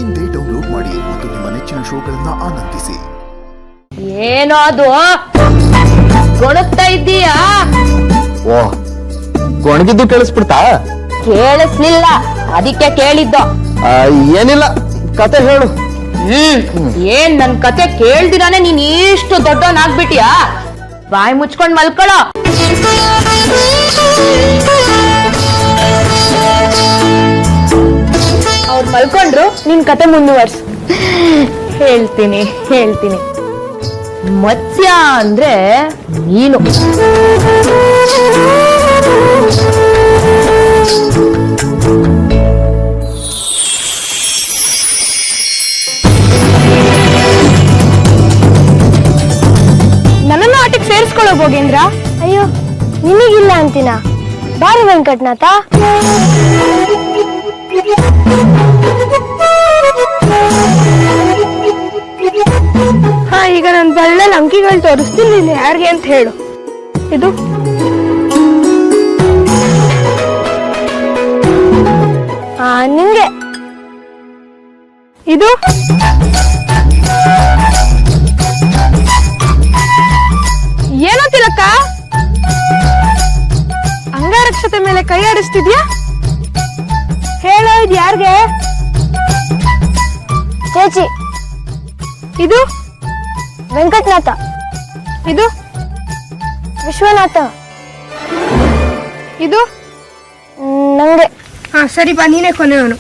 ಇಂದೇ ಡೌನ್ಲೋಡ್ ಮಾಡಿ ಮತ್ತು ನಿಮ್ಮ ನೆಚ್ಚಿನ ಶೋಗಳನ್ನ ಆನಂದಿಸಿ. ಏನೋ ಅದು ಗೊಣಗ್ತಾ ಇದ್ದೀಯಾ? ಓ, ಗೊಣಗಿದ್ದು ಕೇಳಿಸ್ಬಿಡ್ತಾ? ಕೇಳಿಸ್ಲಿಲ್ಲ, ಅದಕ್ಕೆ ಕೇಳಿದ್ದು. ಏನಿಲ್ಲ, ಕತೆ ಹೇಳು. ಏನ್ ನನ್ ಕತೆ ಕೇಳ್ದಿರಾನೆ ನೀನ್ ಇಷ್ಟು ದೊಡ್ಡವನಾಗ್ಬಿಟ್ಯಾ? ಬಾಯಿ ಮುಚ್ಕೊಂಡ್ ಮಲ್ಕೊಳ್ಳೋ. ಅವ್ರು ಮಲ್ಕೊಂಡ್ರು, ನಿನ್ ಕತೆ ಮುಂದುವರ್ಸು. ಹೇಳ್ತೀನಿ. ಮತ್ಸ್ಯ ಅಂದ್ರೆ ಮೀನು. ನನ್ನನ್ನು ಆಟಕ್ಕೆ ಸೇರಿಸ್ಕೊಳ್ಳೋ ಭೋಗೇಂದ್ರ. ಅಯ್ಯೋ, ನಿಮಗಿಲ್ಲ ಅಂತೀನ. ಬಾರಿ ವೆಂಕಟನಾಥ. ಹಾ, ಈಗ ನನ್ನ ಬಳ್ಳಲ್ಲಿ ಅಂಕಿಗಳು ತೋರಿಸ್ತೀನಿ, ನೀನು ಯಾರಿಗೆ ಅಂತ ಹೇಳು. ಇದು ನಿಂಗೆ. ಇದು ಏನೋ ತಿಲಕ, ಅಂಗರಕ್ಷತೆ ಮೇಲೆ ಕೈ ಆಡಿಸ್ತಿದ್ಯಾ? ಹೇಳೋ, ಇದು ಯಾರಿಗೆ? ಚೇಚಿ. ಇದು ವೆಂಕಟನಾಥ. ಇದು ವಿಶ್ವನಾಥ. ಇದು ನಂಗೆ. ಹಾ ಸರಿ ಬಾ, ನೀನೇ ಕೊನೆಯವನು.